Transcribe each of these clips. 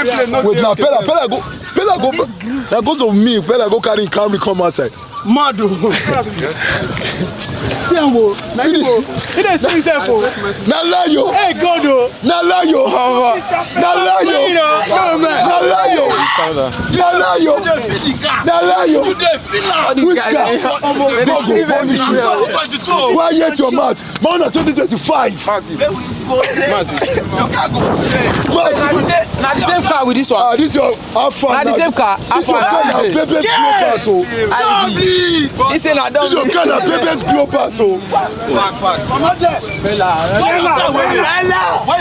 Wait now, Peller go. That goes on me. Peller go carry Camry come outside. Mado. Tiambo. Na layo. Hey God. Na layo. Na layo. Na layo. Na layo. Na layo. Which car? Why yet your mouth? Man, 2025. Now the same car with this one. This your Alpha. Now the same car. This your car na Pepe's Global. This is not This your car na Pepe's Global. Where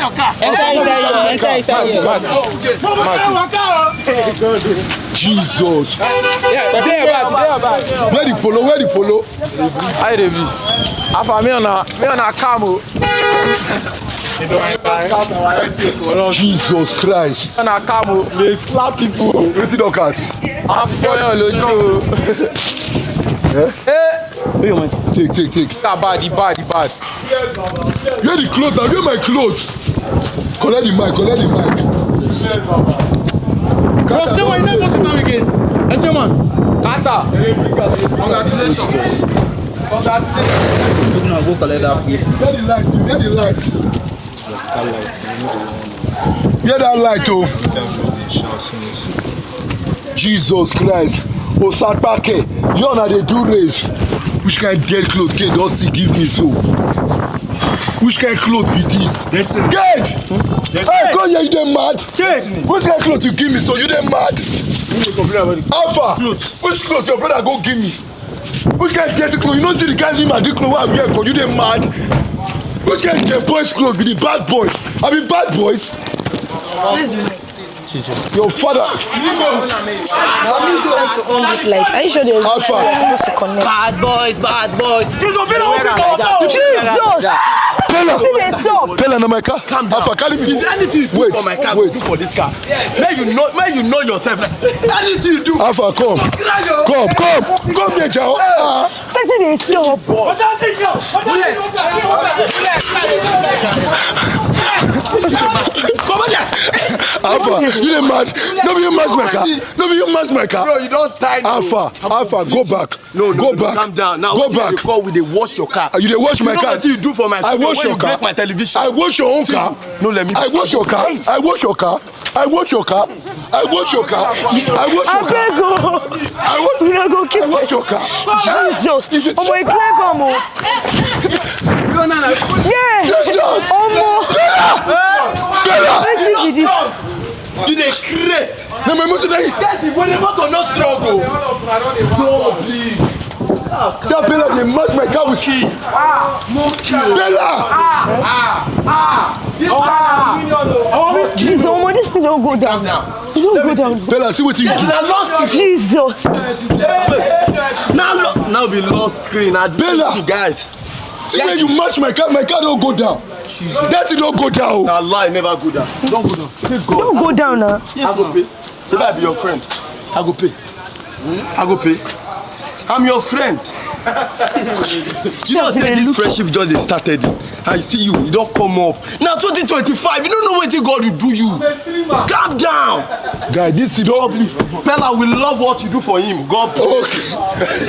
your car? Enter inside. Jesus. Yeah, Where the polo? Hi, David. Afa me on a camo. Jesus Christ. On a camo. They slap people. What's don't cast? I'm for your logo. Take. Bad. Get the clothes now. Get my clothes. Collect the mic. What's the one? You know now again? That's your man. Carter. Congratulations. You're gonna go collect that free. Get the light. Get that light, oh. Jesus Christ. Osapake, you know they do race. Which kind of dead clothes? Get, don't see, give me so. Which kind of clothes be this? Get! Hey, come here, you them mad? Which kind of clothes you give me so? You them mad? Alpha, which clothes your brother go give me? Which kind of dirty clothes? You don't see the kind of dirty clothes I wear, you them mad? Which kind of boys' clothes be the bad boys? I mean bad boys? Your father. On this light. Are you sure there's Alpha. Bad boys. Jesus! Peller, no my car. Calm down. Alpha, carry me. If anything you do for my car, do for this car. May you know yourself. Anything you do. Alpha, come here, Jao. Come on there. Alpha, you dey mad? No be you match my car. Bro, you don't tie me. Alpha, go back. Go back. Calm down. Now, go back. Call we dey wash your car. You dey wash my car. What you do for my I wash your car. Break my television. I wash your own car. No, let me. I wash your car. I wash your car. I wash your car. I wash your car. I wash your car. I wash your car. Jesus. Oh my God, yeah. Jesus. Peller. You dey craze. No, my motor dey. When the motor no struggle. Don't please. Say Peller, they match my car with key. Peller. Jesus, this thing don't go down. It don't go down. Peller, see what you do. Jesus. Now be lost screen. I Peller. you guys. See when you match my car don't go down. That thing don't go down. Nah, lie never go down. Don't go down. Don't go down now. Yes, I go pay. Say I be your friend. I go pay. I go pay. I'm your friend. You know say this friendship just started. I see you don't come up. Now 2025, you don't know what God will do you. Calm down. Guy, this is all. Peller will love what you do for him. God bless.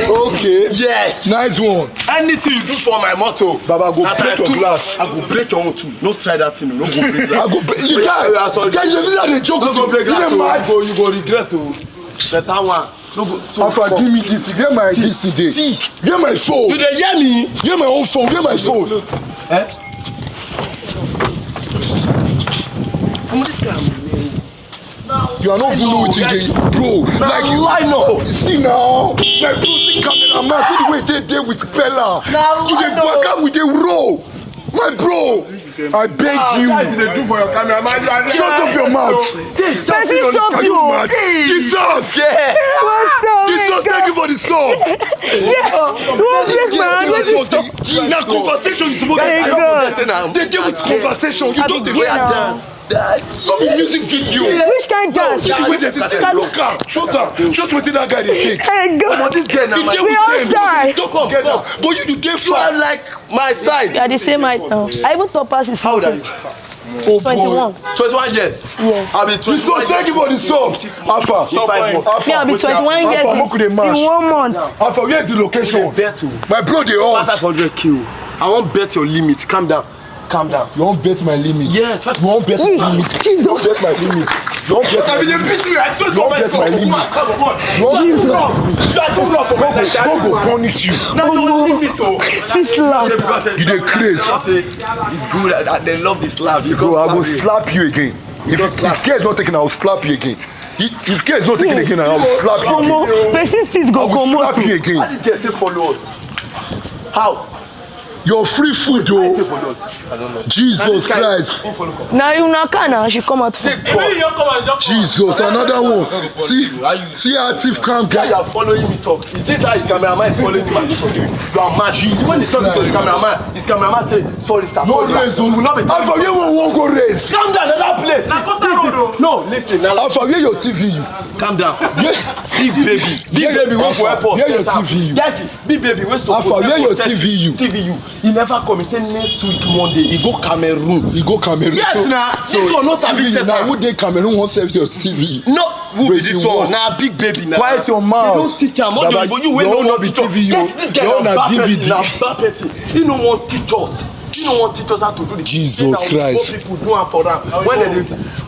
Okay. Yes. Nice one. Anything you do for my motto. Baba, go break your glass. I go break your own too. Don't try that thing. No go break glass. I go break. You guys, you know they joke with you. You go regret to. Better one. No go. Alpha, give me this. Get my this today. See. Get my phone. You dey hear me? Get my own phone. Get my phone. Come on, this guy. You are not even with you, bro. Like you. I know. See now, like bro, see cameraman. See the way they did with Peller. You dey work out with the roll. My bro, I beg you. What did they do for your camera, man? Shut up your mouth. Jesus, Are you mad? Jesus. Yeah. Jesus, thank you for the song. Now conversation is supposed to be. They deal with conversation. You don't take dance. Not be music video. Which kind of dance? See the way they say, look out, shut up. Shut what that guy they take. Hey, God. You deal with them. Don't together. But you dey You are far. like my size. You are the same height now. I even thought past is How old are you? Oh 21. boy. 21 years. Yes. I'll be 21 So thank you for the song. Alpha. Me, I'll be 21 years Alpha, make we dey match. in 1 month. Alpha, where's the location? Bet to My bro, they all. 500 kill. I won't bet your limit. Calm down. Calm down. You won't bet my limit. Yes. You won't bet my limit. You won't bet my limit. You won't bet my limit. You won't bet my limit. You won't bet my limit. God go punish you. No, don't leave me to. You dey craze. It's good. They love this slap. Bro, I will slap you again. If care is not taken, I will slap you again. If care is not taken again, I will slap you again. I will slap you again. How did this get follow us? How? Your free food, though. Jesus Christ. Now you not can. She come out. Jesus, another one. See how thief can't Guy, get. you are following me talk. Is this how his cameraman is following me? You are mad. When he's talking to his cameraman say, sorry sir. No raise, will not be. Alpha, where we won't go raise? Calm down, another place. No, listen. Alpha, where your TV? Calm down. Big baby, won't go help us. Where your TV? Yes, big baby, wait. Alpha, where your TV? He never come. He say next week Monday he go Cameroon. Yes, now. So this one no sabi set now. Who dey Cameroon won't save your TV? No, who be this one? Now big baby now. Quiet your mouth. They don't teach am. You will not be teach us. TV. Get this guy on a DVD. Now bad person. He no want teach us. He no want teach us how to do the Jesus Christ. People do am for them. When they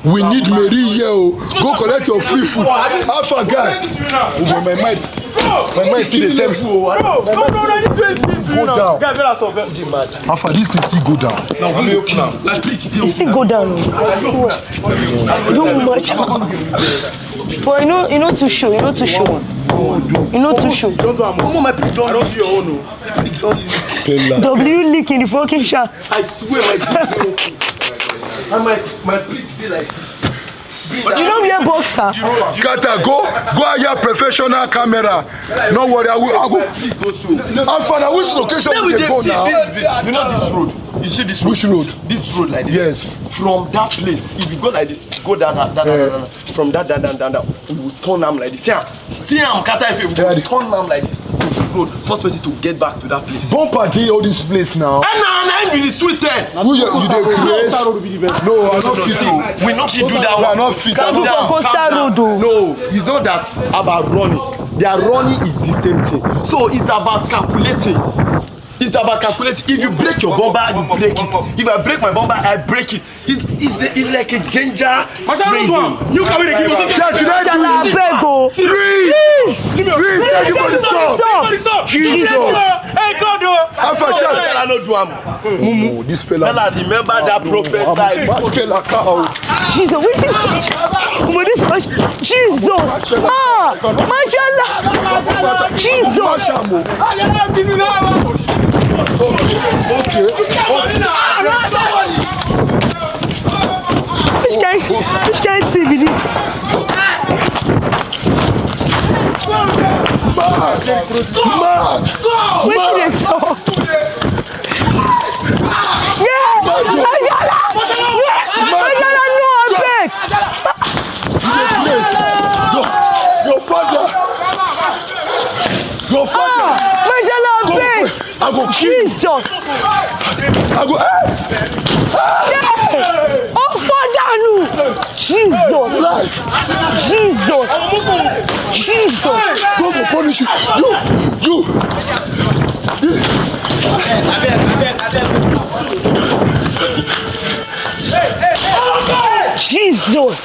We need Mary here. Go collect your free food. Alpha guy. Oh, my mind still dey tell me. Go down. Alpha, this thing go down. It still go down. I swear. Don't much. But you know to show. You know to show. don't do am. My pick don't do your own. W leak in the fucking shot. I swear my zip. And my pick be like. But you know we are boxer. Carter, go hire professional camera. No worry, I go. Alpha, now which location we dey go now? You know this road. You see this road? Which road? This road like this. Yes. From that place, if you go like this, go down. From that down. We will turn them like this. See, I'm Carter Efe. We will turn them like this. Road. First person to get back to that place. Bumper dey all this place now. And now be the sweetest. Who you dey craze? No, I don't fit. We not fit do that I one. not fit. Calm down. No, it's not that about running. Their running is the same thing. So it's about calculating. If you break your bumper, you break it. If I break my bumper, I break it. It's like a danger. You come in and give us a Should I do it? Read. Thank you for the song. Jesus. Hey, God, Alpha, shout. Mumu, this fella. Remember that prophet. Jesus, Jesus. Mashallah. Jesus. Okay. Which kind of TV? Mad. Which is so? Yeah. Mashallah, no, I beg. Your father. Mashallah, I beg. I go kill you. Jesus. I go. Oh, Father, no. Jesus. God will punish you. You. Jesus.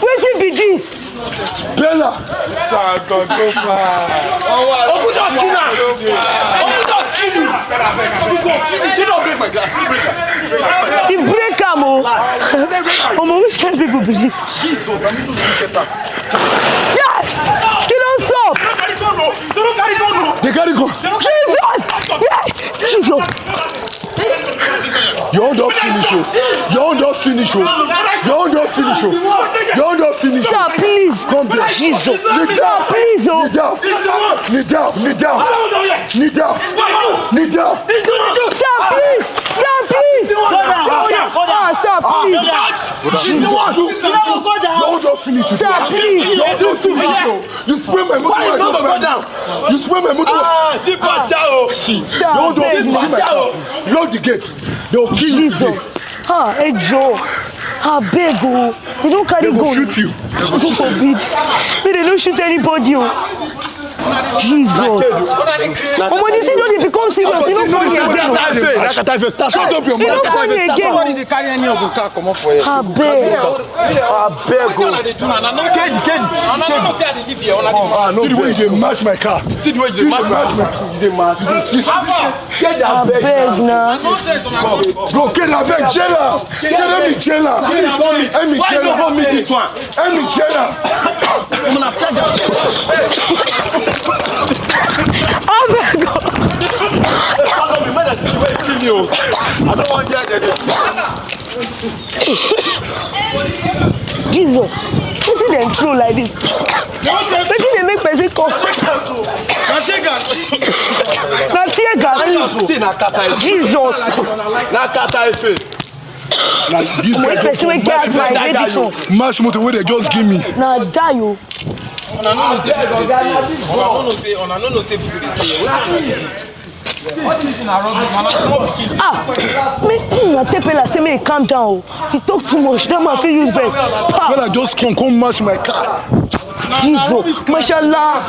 Wetin be this? Peller. The break am o. Which kind of people be this? Yes! Kill us up! They carry go. Jesus! Yes! Jesus! You don't finish. Sir, please. Come there. Jesus. Kneel Sir, please. Kneel down. Sir, please. Sir, please. You don't finish. Sir, please. You spray my motor. Sir, Lock the gate. They'll kill you today. Ah, hey Joe. I beg you. They don't carry They gun. will shoot you. God forbid. They don't shoot anybody. Jesus. When you see don't become serious, they don't funny again. Shut up your They don't mouth. funny again. They carry any of the car come up for you. I beg. See the way they match my car. See the way they match my car. I beg now. Bro, get that back, jailer. Get me jailer. Why you don't me this one? Me jailer. Oh my God. I don't want that. Jesus. What is them true like this? What did they make person come? Not tear gas. Jesus. Na Carter Efe. Now this When guy person will gas my way this one. match motor where they just give me. Now die you. Me take Peller say me calm down. He talk too much. That man feel use vex. When I just come match my car. Jesus, mashallah.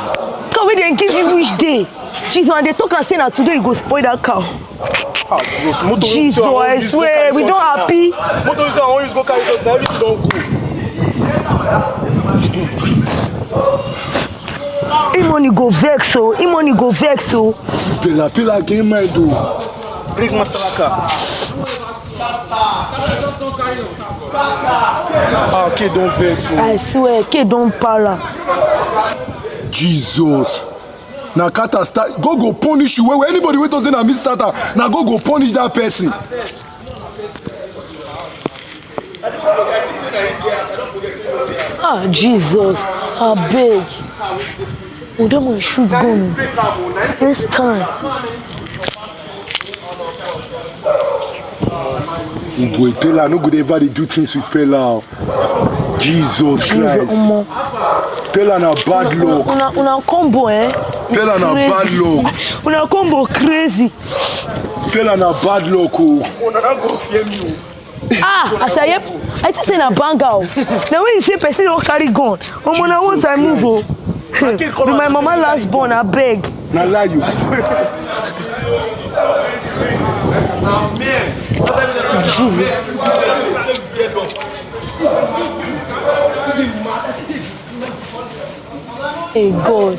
Can we then give you which day? Jesus, and they talk and say that today you go spoil that cow. Jesus, I swear, we don't happy. Motor is on use go carry something, everything don't go. Money go vex so. Money go vex so. Peller game my do. Bring my salaka. Okay, don't vex. I swear, kid don't para. Jesus. Now Carter start go punish you. Where anybody wait doesn't miss starter. Now go punish that person. Ah, Jesus, I beg. We don't want to shoot gun. This time. Boy, Peller, no good ever they do things with Peller. Jesus Christ. Peller na bad luck. Una combo, eh? Peller na bad luck. Una combo crazy. Peller na bad luck. Ah, as I just say na bang out. Now when you say person don't carry gun, na once I move oh. Be my mama last born, I beg. Na lie you. Hey God.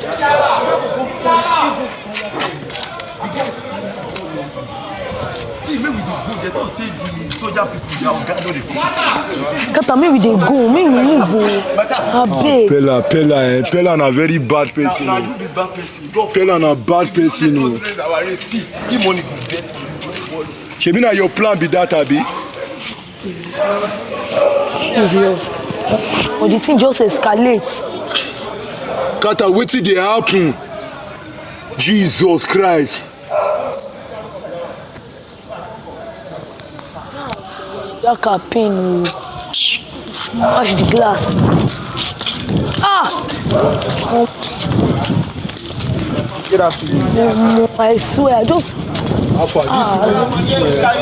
See, maybe we go. They don't say the soldier people they are gathered the Kata, maybe they go, maybe we move oh. I beg. Peller na very bad person. Peller na bad person. See, him money go get. Shebi na your plan be that abi? But the thing just escalates. Carter, wetin dey happen? Jesus Christ. That car pain oh. Wash the glass. Ah! Get after you. I swear, I just. Alpha,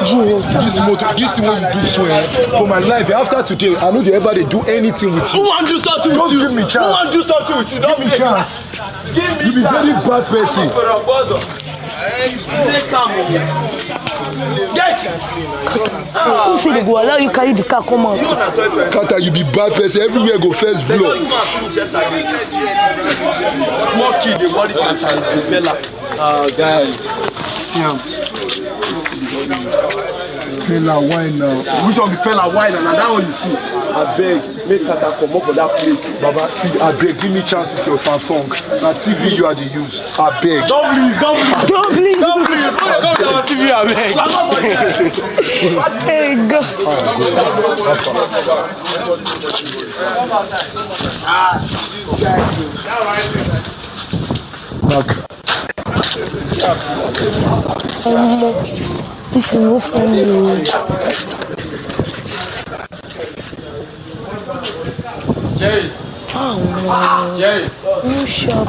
Jesus. this motor, this thing wey you do swear for my life. After today, I know they ever they do anything with you. Who want to do something Just with you? give me chance. Who want to do something with you? Don't Give me chance. Give me You be very bad person. Yes. Who say they go allow you carry the car come out? Carter, you be bad person. Everywhere go first blow. Small kid, they worry Carter Efe. Guys, see him. Peller, why now? Which one be Peller wine and that one you see? I beg, make Carter come up for that place. Baba, see, I beg, give me chance with your Samsung. Na TV you are the use. I beg. Don't please. Don't believe. Don't please. When they come to our TV, I beg. Hey God. This is no funny. Jerry. Oh, Jerry. No sharp.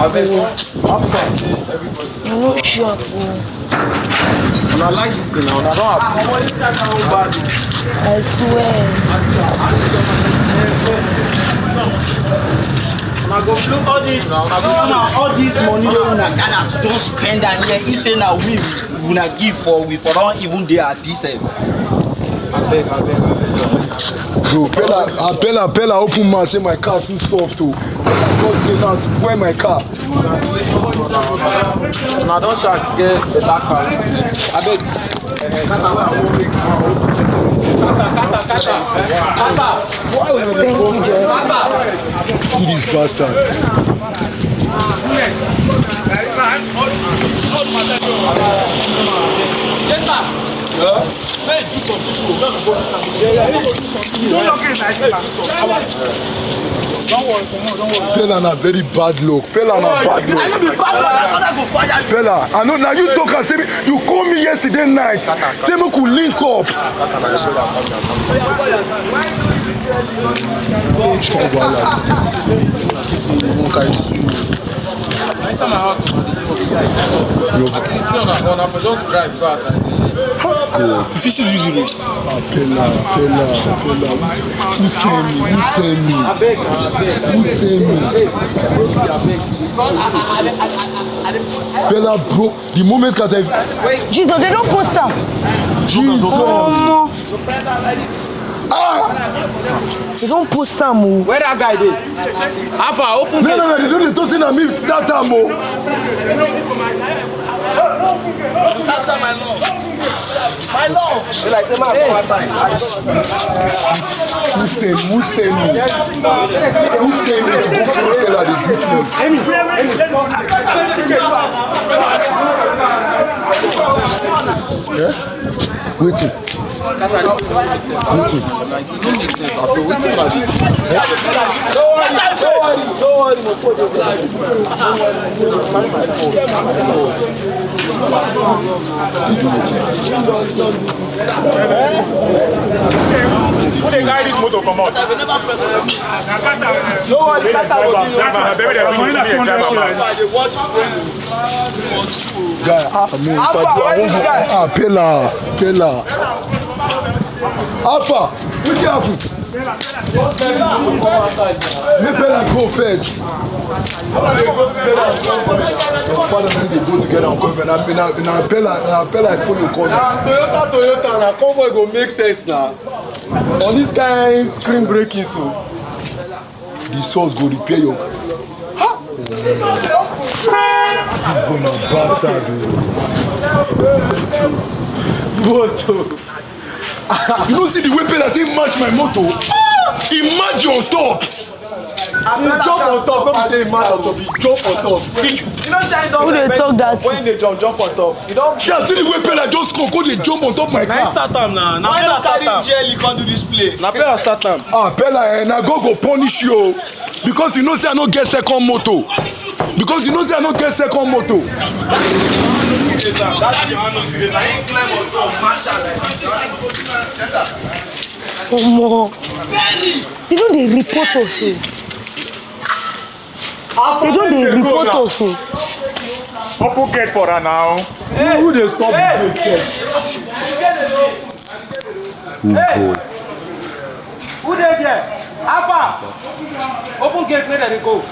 No sharp. And I like this thing now. I don't have. I swear. Now go flow all this. All this money they wanna gather to just spend and here. You say now we wanna give for we for don't even dey at this. Bro, Peller, open mouth, say my car too soft too. Because they now spoil my car. Now don't try to get the dark car. I beg. See this bastard. Yes, sir. Yeah? Hey, do something. Don't worry. Peller na very bad luck. Peller na bad luck. I no be bad luck. I thought I go fire you. Peller, I know now you talk and say you call me yesterday night. Say we could link up. Which kind of Inside my house, at least me on for just drive because I if you see this, Peller. Who send me? Peller, bro, the moment Carter Efe. Jesus, they don't post them. Jesus. They don't post them. where that guy dey? Alpha, open gate. No, they don't talk say na me start time o. My love. They like say my Who send me to go follow Peller the greatness? Yeah? Waiting. Like, it don't make sense after waiting like this. Don't worry. Who dey carry this motor comot? Don't worry, Carter will be Baby, they bring me a driver. Guy, Peller. Alpha, what happen? Make Peller go first. Your father and they go together and come. Now Peller is fully corner. Toyota, na convoy go make sense now. On this kind screen breaking so. The source go repair your. This boy na bastard. You don't see the way Peller take match my motor? He match you on top. He jump on top, don't be say he match on top, he jump on top. You know say Who they talk that? When they jump on top, you don't. Shall see the way Peller just go they jump on top my car. start time now. Now Peller start time. Jelly can't do this play. Na Peller start time. Peller, na go punish you because you know say I no get second motor. They don't they report us. They don't they report us. Open gate for her now. Who they stop the gate? Oh boy. Who dey there? Alpha. Open gate where they go.